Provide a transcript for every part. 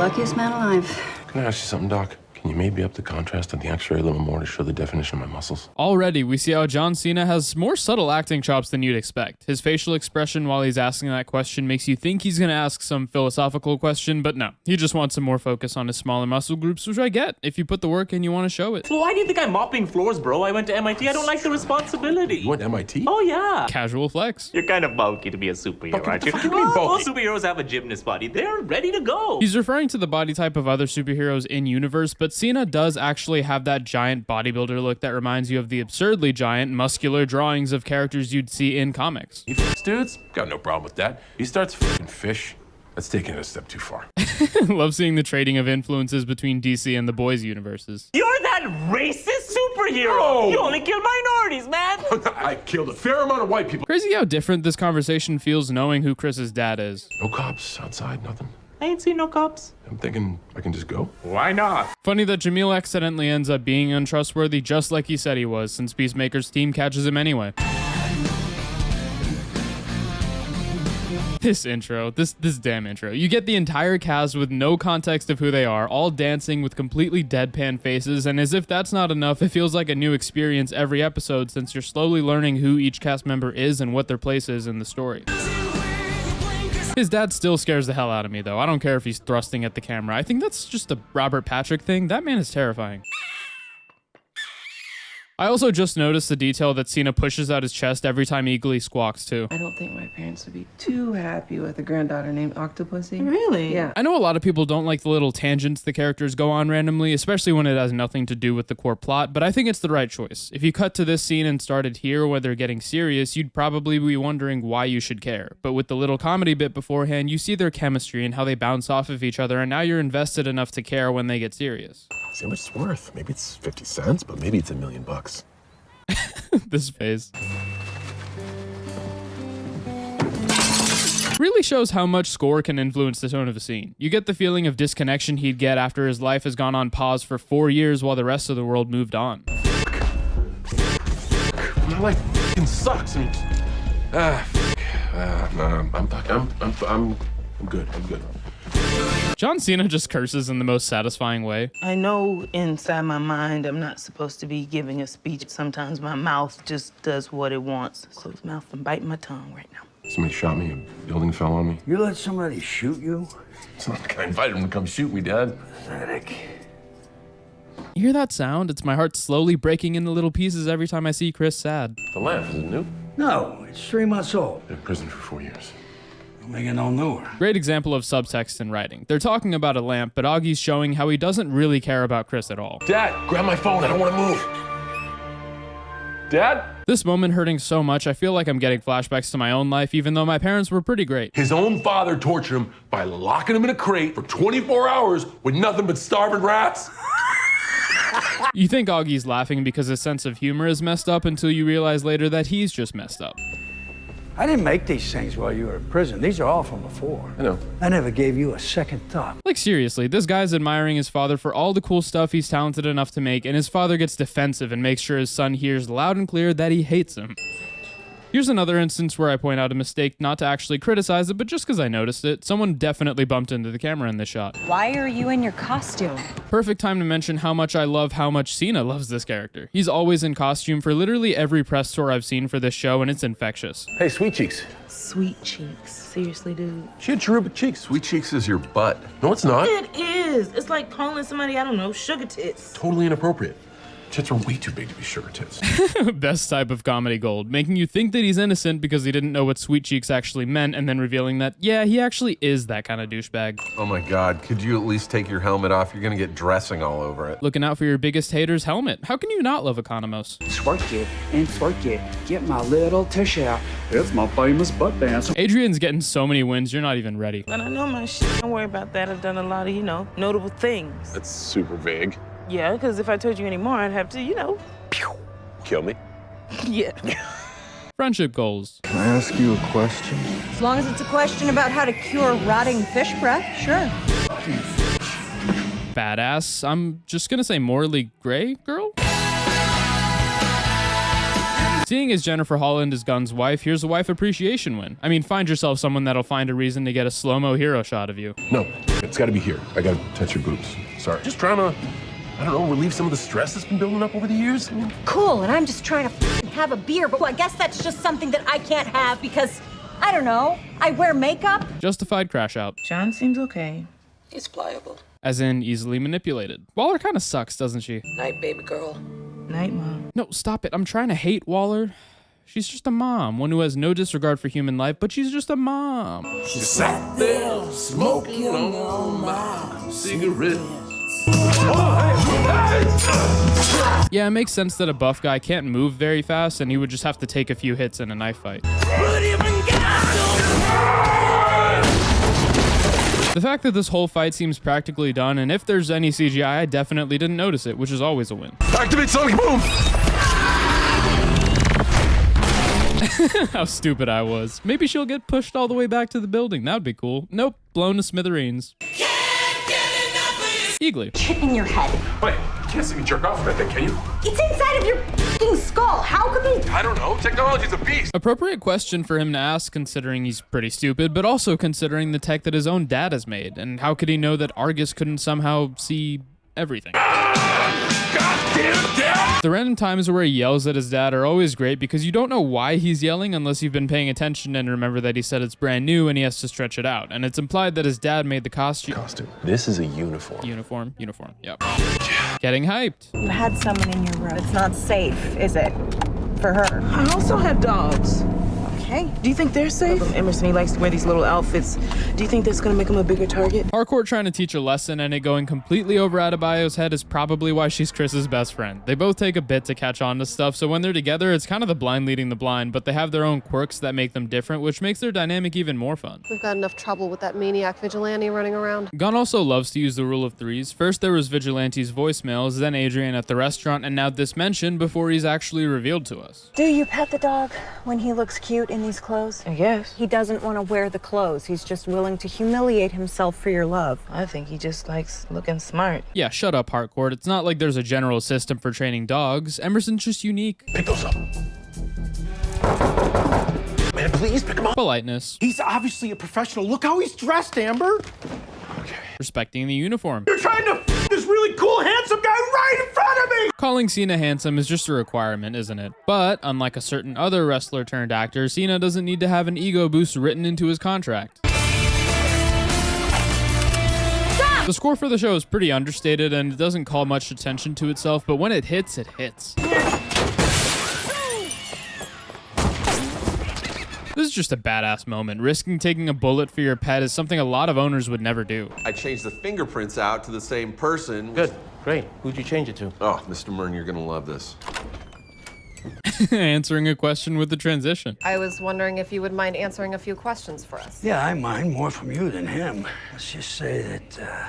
luckiest man alive. Can I ask you something, Doc? Can you maybe up the contrast on the X-ray a little more to show the definition of my muscles? Already, we see how John Cena has more subtle acting chops than you'd expect. His facial expression while he's asking that question makes you think he's gonna ask some philosophical question, but no. He just wants some more focus on his smaller muscle groups, which I get. If you put the work in, you want to show it. Well, why do you think I'm mopping floors, bro? I went to MIT. I don't like the responsibility. You went to MIT? Oh, yeah. Casual flex. You're kind of bulky to be a superhero, aren't you? What the fuck you mean bulky? All superheroes have a gymnast body. They're ready to go. He's referring to the body type of other superheroes in universe, but Cena does actually have that giant bodybuilder look that reminds you of the absurdly giant, muscular drawings of characters you'd see in comics. He f***s dudes? Got no problem with that. He starts f***ing fish. That's taking it a step too far. Love seeing the trading of influences between DC and the boys' universes. You're that racist superhero. Oh. You only kill minorities, man. I killed a fair amount of white people. Crazy how different this conversation feels knowing who Chris's dad is. No cops outside, nothing. I ain't seen no cops. I'm thinking I can just go. Why not? Funny that Jamil accidentally ends up being untrustworthy just like he said he was, since Peacemaker's team catches him anyway. This intro, this damn intro. You get the entire cast with no context of who they are, all dancing with completely deadpan faces, and as if that's not enough, it feels like a new experience every episode since you're slowly learning who each cast member is and what their place is in the story. His dad still scares the hell out of me though. I don't care if he's thrusting at the camera. I think that's just a Robert Patrick thing. That man is terrifying. I also just noticed the detail that Cena pushes out his chest every time Eagly squawks too. I don't think my parents would be too happy with a granddaughter named Octopussy. Really? Yeah. I know a lot of people don't like the little tangents the characters go on randomly, especially when it has nothing to do with the core plot, but I think it's the right choice. If you cut to this scene and started here where they're getting serious, you'd probably be wondering why you should care. But with the little comedy bit beforehand, you see their chemistry and how they bounce off of each other, and now you're invested enough to care when they get serious. See how much it's worth. Maybe it's 50 cents, but maybe it's $1 million. This face. Really shows how much score can influence the tone of a scene. You get the feeling of disconnection he'd get after his life has gone on pause for 4 years while the rest of the world moved on. My life f***ing sucks. I'm good. I'm good. John Cena just curses in the most satisfying way. I know inside my mind I'm not supposed to be giving a speech. Sometimes my mouth just does what it wants. Close my mouth and bite my tongue right now. Somebody shot me. A building fell on me. You let somebody shoot you? It's not like I invited him to come shoot me, Dad. Pathetic. You hear that sound? It's my heart slowly breaking into little pieces every time I see Chris sad. The lamp, is it new? No, it's 3 months old. Been in prison for 4 years. Don't make it no newer. Great example of subtext in writing. They're talking about a lamp, but Augie's showing how he doesn't really care about Chris at all. Dad, grab my phone. I don't want to move. Dad? This moment hurting so much, I feel like I'm getting flashbacks to my own life, even though my parents were pretty great. His own father tortured him by locking him in a crate for 24 hours with nothing but starving rats. You think Augie's laughing because his sense of humor is messed up until you realize later that he's just messed up. I didn't make these things while you were in prison. These are all from before. I know. I never gave you a second thought. Like seriously, this guy's admiring his father for all the cool stuff he's talented enough to make, and his father gets defensive and makes sure his son hears loud and clear that he hates him. Here's another instance where I point out a mistake, not to actually criticize it, but just because I noticed it. Someone definitely bumped into the camera in this shot. Why are you in your costume? Perfect time to mention how much I love how much Cena loves this character. He's always in costume for literally every press tour I've seen for this show, and it's infectious. Hey, Sweet Cheeks. Sweet cheeks. Seriously, dude. She had cherubic cheeks. Sweet Cheeks is your butt. No, it's not. It is. It's like calling somebody, I don't know, sugar tits. Totally inappropriate. Tits are way too big to be sugar tits. Best type of comedy gold, making you think that he's innocent because he didn't know what Sweet Cheeks actually meant, and then revealing that, yeah, he actually is that kind of douchebag. Oh my God, could you at least take your helmet off? You're gonna get dressing all over it. Looking out for your biggest hater's helmet. How can you not love Economos? Twerk it and twerk it. Get my little tush out. It's my famous butt dance. Adrian's getting so many wins, you're not even ready. But I know my shit. Don't worry about that. I've done a lot of, notable things. That's super vague. Yeah, because if I told you any more, I'd have to, Kill me. Yeah. Friendship goals. Can I ask you a question? As long as it's a question about how to cure rotting fish breath, sure. Badass. I'm just gonna say morally gray girl? Seeing as Jennifer Holland is Gunn's wife, here's a wife appreciation win. I mean, find yourself someone that'll find a reason to get a slow-mo hero shot of you. No, It's gotta be here. I gotta touch your boobs. Sorry. Just trying to, I don't know, relieve some of the stress that's been building up over the years. I mean, Cool, and I'm just trying to have a beer, but I guess that's just something that I can't have because, I don't know, I wear makeup. Justified crash out. John seems okay. He's pliable. As in easily manipulated. Waller kind of sucks, doesn't she? Night, baby girl. Night, Mom. No, stop it. I'm trying to hate Waller. She's just a mom, one who has no disregard for human life, but she's just a mom. she sat there smoking on my cigarette. Yeah, it makes sense that a buff guy can't move very fast and he would just have to take a few hits in a knife fight. The fact that this whole fight seems practically done, and if there's any CGI, I definitely didn't notice it, which is always a win. Activate Sonic Boom! How stupid I was. Maybe she'll get pushed all the way back to the building. That would be cool. Nope, blown to smithereens. Eagly. Chip in your head. Wait, you can't see me jerk off right there, can you? It's inside of your f***ing skull. How could we? I don't know. Technology's a beast. Appropriate question for him to ask, considering he's pretty stupid, but also considering the tech that his own dad has made. And how could he know that Argus couldn't somehow see everything? Goddamn dad! The random times where he yells at his dad are always great because you don't know why he's yelling unless you've been paying attention and remember that he said it's brand new and he has to stretch it out. And it's implied that his dad made the costume. This is a uniform. Uniform, yep. Getting hyped. You had someone in your room. It's not safe, is it? For her. I also have dogs. Okay. Do you think they're safe? Emerson, he likes to wear these little outfits. Do you think that's gonna make him a bigger target? Harcourt trying to teach a lesson and it going completely over Adebayo's head is probably why she's Chris's best friend. They both take a bit to catch on to stuff, so when they're together, it's kind of the blind leading the blind, but they have their own quirks that make them different, which makes their dynamic even more fun. We've got enough trouble with that maniac vigilante running around. Gunn also loves to use the rule of threes. First there was Vigilante's voicemails, then Adrian at the restaurant, and now this mention before he's actually revealed to us. Do you pet the dog when he looks cute in these clothes? Yes. He doesn't want to wear the clothes. He's just willing to humiliate himself for your love. I think he just likes looking smart. Yeah, shut up, Harcourt. It's not like there's a general system for training dogs. Emerson's just unique. Pick those up. Man, please pick them up. Politeness. He's obviously a professional. Look how he's dressed, Amber. Respecting the uniform. You're trying to f this really cool, handsome guy right in front of me! Calling Cena handsome is just a requirement, isn't it? But, unlike a certain other wrestler turned actor, Cena doesn't need to have an ego boost written into his contract. The score for the show is pretty understated and it doesn't call much attention to itself, but when it hits, it hits. This is just a badass moment. Risking taking a bullet for your pet is something a lot of owners would never do. I changed the fingerprints out to the same person. Good, great. Who'd you change it to? Oh, Mr. Mern, you're gonna love this. Answering a question with the transition. I was wondering if you would mind answering a few questions for us. Yeah, I mind more from you than him. Let's just say that,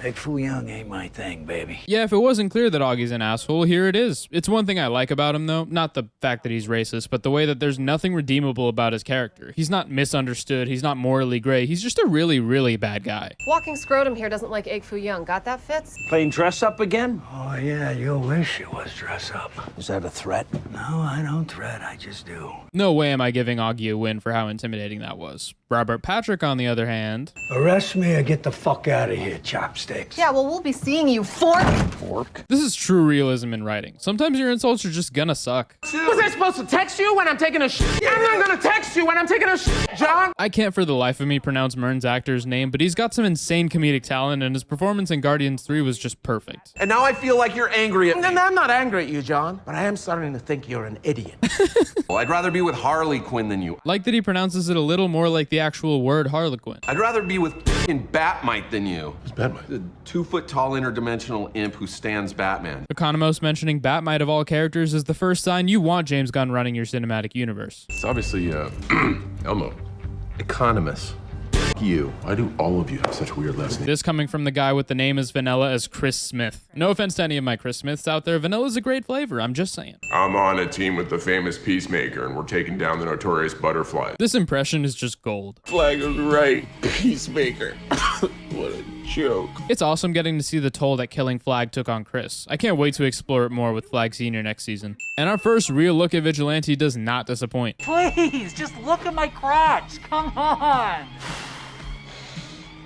Egg Foo Young ain't my thing, baby. Yeah, if it wasn't clear that Augie's an asshole, here it is. It's one thing I like about him, though. Not the fact that he's racist, but the way that there's nothing redeemable about his character. He's not misunderstood. He's not morally gray. He's just a really, really bad guy. Walking Scrotum here doesn't like Egg Foo Young. Got that, Fitz? Playing dress up again? Oh, yeah, you wish it was dress up. Is that a threat? No, I don't threat, I just do. No way am I giving Augie a win for how intimidating that was. Robert Patrick, on the other hand... Arrest me or get the fuck out of here, chopsticks. Yeah, well, we'll be seeing you, fork. This is true realism in writing. Sometimes your insults are just gonna suck. Was I supposed to text you when I'm taking a shit? I'm not gonna text you when I'm taking a shit, John! I can't for the life of me pronounce Mern's actor's name, but he's got some insane comedic talent, and his performance in Guardians 3 was just perfect. And now I feel like you're angry at me. No, I'm not angry at you, John, but I am starting to think you're an idiot. Well, I'd rather be with Harley Quinn than you. Like that he pronounces it a little more like the actual word Harlequin. I'd rather be with f***ing Batmite than you. Who's Batmite? The 2-foot-tall interdimensional imp who stands Batman. Economos mentioning Batmite of all characters is the first sign you want James Gunn running your cinematic universe. It's obviously, Elmo. Economist. You. Why do all of you have such weird last names? This coming from the guy with the name as vanilla as Chris Smith. No offense to any of my Chris Smiths out there, vanilla's a great flavor, I'm just saying. I'm on a team with the famous Peacemaker, and we're taking down the notorious Butterfly. This impression is just gold. Flag is right, Peacemaker. What a joke. It's awesome getting to see the toll that killing Flag took on Chris. I can't wait to explore it more with Flag Sr. next season. And our first real look at Vigilante does not disappoint. Please, just look at my crotch. Come on.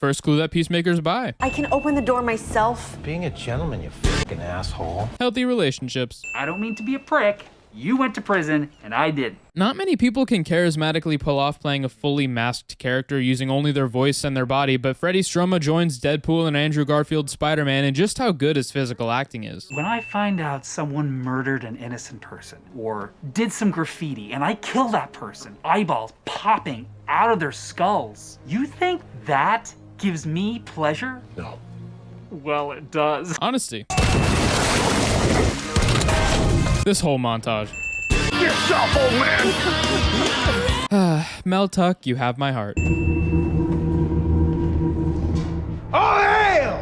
First clue that Peacemaker's bi. I can open the door myself. Being a gentleman, you fucking asshole. Healthy relationships. I don't mean to be a prick. You went to prison, and I didn't. Not many people can charismatically pull off playing a fully masked character using only their voice and their body, but Freddie Stroma joins Deadpool and Andrew Garfield's Spider-Man in just how good his physical acting is. When I find out someone murdered an innocent person or did some graffiti and I kill that person, eyeballs popping out of their skulls, you think that gives me pleasure? No. Well, it does. Honesty. This whole montage. Get shot, old man! Mel Tuck, you have my heart. Oh, hail!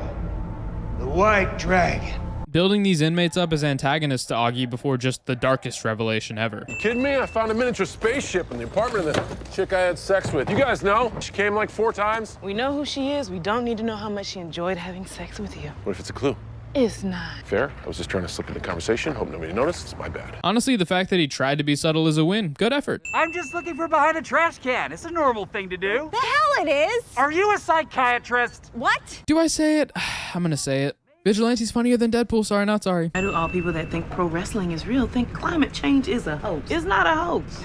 The White Dragon. Building these inmates up as antagonists to Augie before just the darkest revelation ever. You kidding me? I found a miniature spaceship in the apartment of the chick I had sex with. You guys know? She came like 4 times. We know who she is. We don't need to know how much she enjoyed having sex with you. What if it's a clue? It's not. Fair. I was just trying to slip in the conversation. Hope nobody noticed. It's my bad. Honestly, the fact that he tried to be subtle is a win. Good effort. I'm just looking for behind a trash can. It's a normal thing to do. The hell it is! Are you a psychiatrist? What? Do I say it? I'm gonna say it. Vigilante's funnier than Deadpool. Sorry, not sorry. Why do all people that think pro wrestling is real think climate change is a hoax? It's not a hoax.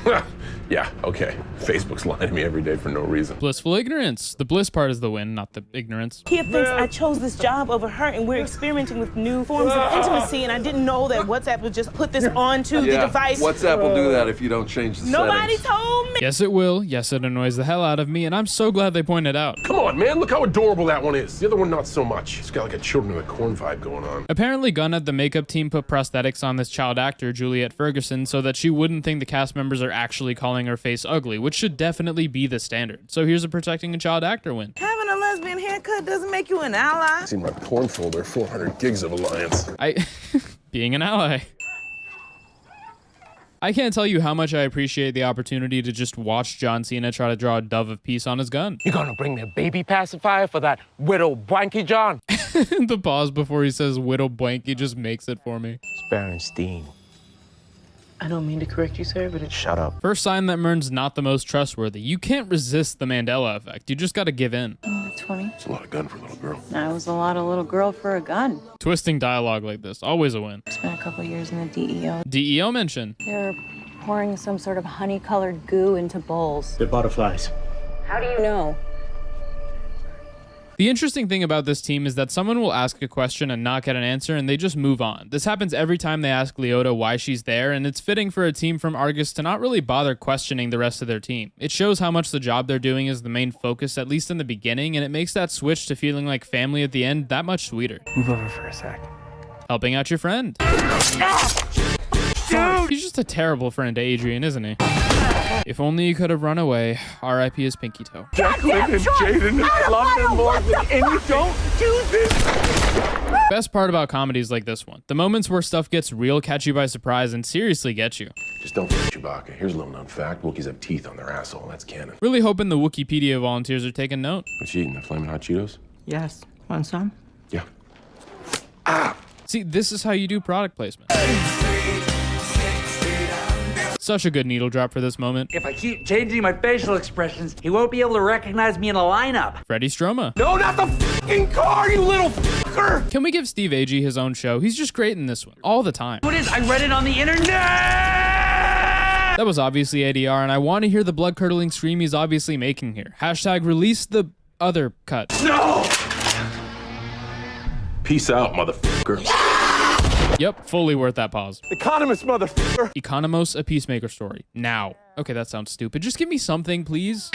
Yeah, okay. Facebook's lying to me every day for no reason. Blissful ignorance. The bliss part is the win, not the ignorance. Kia thinks I chose this job over her and we're experimenting with new forms of intimacy and I didn't know that WhatsApp would just put this onto the device. WhatsApp will do that if you don't change the Nobody settings. told me. Yes, it will. Yes, it annoys the hell out of me, and I'm so glad they pointed out. Come on, man. Look how adorable that one is. The other one, not so much. It's got like a Children of the Corn vibe going on. Apparently, Gunn had the makeup team put prosthetics on this child actor, Juliette Ferguson, so that she wouldn't think the cast members are actually calling her face ugly, which should definitely be the standard. So here's a protecting a child actor win. Having a lesbian haircut doesn't make you an ally. See my porn folder, 400 gigs of alliance. Being an ally. I can't tell you how much I appreciate the opportunity to just watch John Cena try to draw a dove of peace on his gun. You gonna bring me a baby pacifier for that widow blanky John? The pause before he says widow blanky just makes it for me. Berenstein. I don't mean to correct you, sir, but it's... Shut up. First sign that Mern's not the most trustworthy. You can't resist the Mandela effect. You just gotta give in. 20. It's a lot of gun for a little girl. That was a lot of little girl for a gun. Twisting dialogue like this, always a win. Spent a couple years in the DEO. DEO mention. They're pouring some sort of honey-colored goo into bowls. They're butterflies. How do you know? The interesting thing about this team is that someone will ask a question and not get an answer, and they just move on. This happens every time they ask Leota why she's there, and it's fitting for a team from Argus to not really bother questioning the rest of their team. It shows how much the job they're doing is the main focus, at least in the beginning, and it makes that switch to feeling like family at the end that much sweeter. Move over for a sec. Helping out your friend. Dude! He's just a terrible friend to Adrian, isn't he? If only you could have run away. R.I.P. his pinky toe. Jacqueline and Jaden love them more than any. Don't do this! Best part about comedies like this one. The moments where stuff gets real catch you by surprise and seriously get you. Just don't forget Chewbacca. Here's a little known fact. Wookiees have teeth on their asshole. That's canon. Really hoping the Wikipedia volunteers are taking note. What you eating? The Flamin' Hot Cheetos? Yes. Want some? Yeah. See, this is how you do product placement. Such a good needle drop for this moment. If I keep changing my facial expressions, he won't be able to recognize me in a lineup. Freddie Stroma. No, not the fucking car, you little fucker! Can we give Steve Agee his own show? He's just great in this one, all the time. What is? I read it on the internet! That was obviously ADR, and I want to hear the blood-curdling scream he's obviously making here. Hashtag release the other cut. No! Peace out, motherfucker. Yep, fully worth that pause. Economist, motherfucker! Economos, a Peacemaker story. Now. Okay, that sounds stupid. Just give me something, please.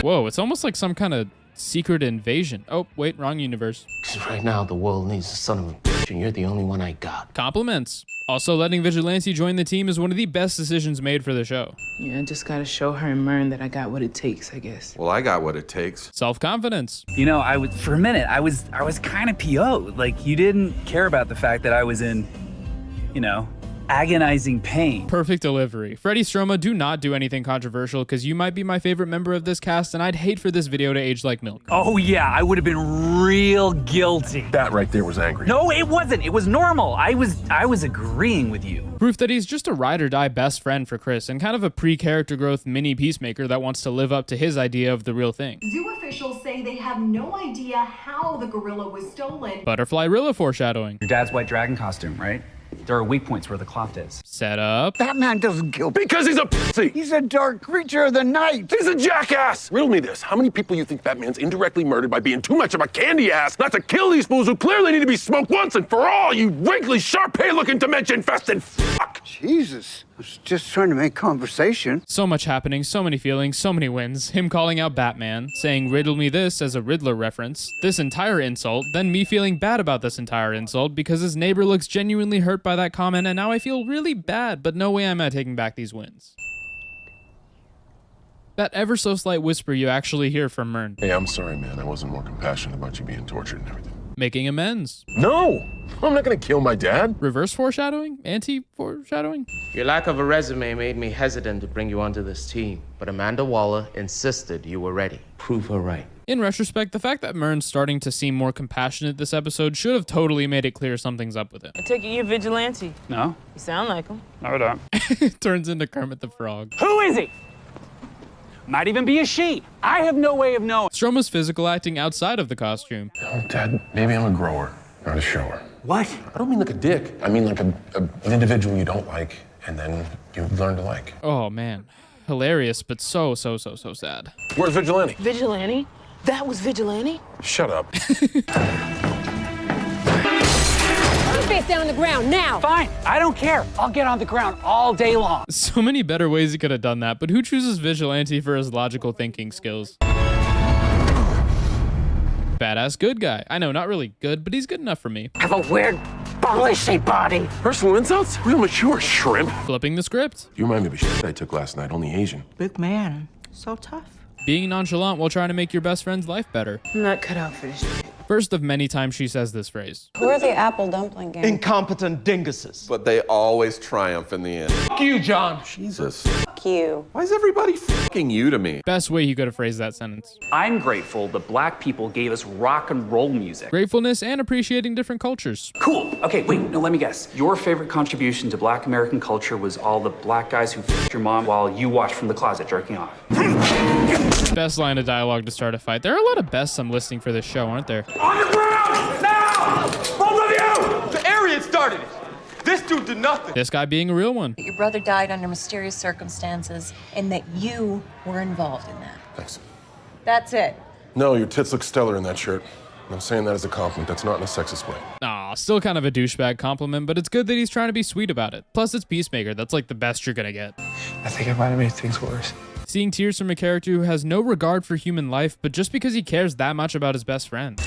Whoa, it's almost like some kind of secret invasion. Oh, wait, wrong universe. Because right now the world needs a son of a bitch, and you're the only one I got. Compliments. Also, letting Vigilante join the team is one of the best decisions made for the show. Yeah, I just gotta show her and Mern that I got what it takes, I guess. Well, I got what it takes. Self-confidence. You know, for a minute, I was kind of PO'd. Like, you didn't care about the fact that I was in, you know, agonizing pain. Perfect delivery. Freddie Stroma, do not do anything controversial because you might be my favorite member of this cast and I'd hate for this video to age like milk. Oh yeah, I would have been real guilty. That right there was angry. No, it wasn't. It was normal. I was agreeing with you. Proof that he's just a ride or die best friend for Chris and kind of a pre-character growth mini Peacemaker that wants to live up to his idea of the real thing. Zoo officials say they have no idea how the gorilla was stolen. Butterfly Rilla foreshadowing. Your dad's white dragon costume, right? There are weak points where the cloth is. Set up. That man doesn't kill people. Because he's a pussy. He's a dark creature of the night. He's a jackass. Riddle me this. How many people you think Batman's indirectly murdered by being too much of a candy ass not to kill these fools who clearly need to be smoked once and for all, you wrinkly, Shar-Pei-looking dimension-infested fuck? Jesus, I was just trying to make conversation. So much happening, so many feelings, so many wins. Him calling out Batman, saying riddle me this as a Riddler reference, this entire insult, then me feeling bad about this entire insult because his neighbor looks genuinely hurt by that comment and now I feel really bad, but no way am I taking back these wins. That ever so slight whisper you actually hear from Mern. Hey, I'm sorry, man. I wasn't more compassionate about you being tortured and everything. Making amends. No! I'm not gonna kill my dad. Reverse foreshadowing? Anti-foreshadowing? Your lack of a resume made me hesitant to bring you onto this team, but Amanda Waller insisted you were ready. Prove her right. In retrospect, the fact that Mern's starting to seem more compassionate this episode should have totally made it clear something's up with it. I take it you're vigilante. No? You sound like him. No, I don't. Turns into Kermit the Frog. Who is he? Might even be a she. I have no way of knowing. Stroma's physical acting outside of the costume. Oh, Dad, maybe I'm a grower, not a shower. What? I don't mean like a dick. I mean like an individual you don't like, and then you learn to like. Oh man, hilarious, but so sad. Where's Vigilante? Vigilante? That was Vigilante? Shut up. Face down on the ground now. Fine, I don't care. I'll get on the ground all day long. So many better ways he could have done that, but who chooses Vigilante for his logical thinking skills? Badass good guy. I know, not really good, but he's good enough for me. I have a weird, bally-shaped body. Personal insults? Real mature, shrimp. Flipping the script. You remind me of a shit I took last night, only Asian. Big man. So tough. Being nonchalant while trying to make your best friend's life better. I'm not cut out for this shit. First of many times she says this phrase. Who are the apple dumpling gang? Incompetent dinguses. But they always triumph in the end. Fuck you, John. Jesus. Fuck you. Why is everybody fucking you to me? Best way he could have phrased that sentence. I'm grateful that black people gave us rock and roll music. Gratefulness and appreciating different cultures. Cool. Okay, wait, no, let me guess. Your favorite contribution to black American culture was all the black guys who f***ed your mom while you watched from the closet jerking off. Best line of dialogue to start a fight. There are a lot of bests I'm listing for this show, aren't there? On the ground! Now! Both of you! The Aryan started it. This dude did nothing. This guy being a real one. Your brother died under mysterious circumstances and that you were involved in that. Thanks. That's it. No, your tits look stellar in that shirt. I'm saying that as a compliment. That's not in a sexist way. Aw, still kind of a douchebag compliment, but it's good that he's trying to be sweet about it. Plus, it's Peacemaker. That's like the best you're gonna get. I think I might have made things worse. Seeing tears from a character who has no regard for human life, but just because he cares that much about his best friend.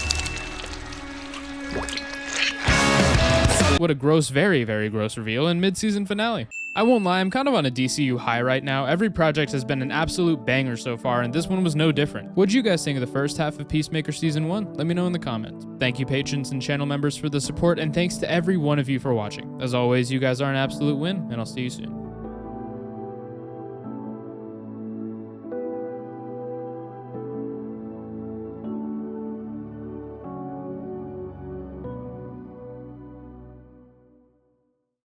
What a gross, very gross reveal in mid-season finale. I won't lie, I'm kind of on a DCU high right now. Every project has been an absolute banger so far, and this one was no different. What'd you guys think of the first half of Peacemaker Season 1? Let me know in the comments. Thank you patrons and channel members for the support, and thanks to every one of you for watching. As always, you guys are an absolute win, and I'll see you soon.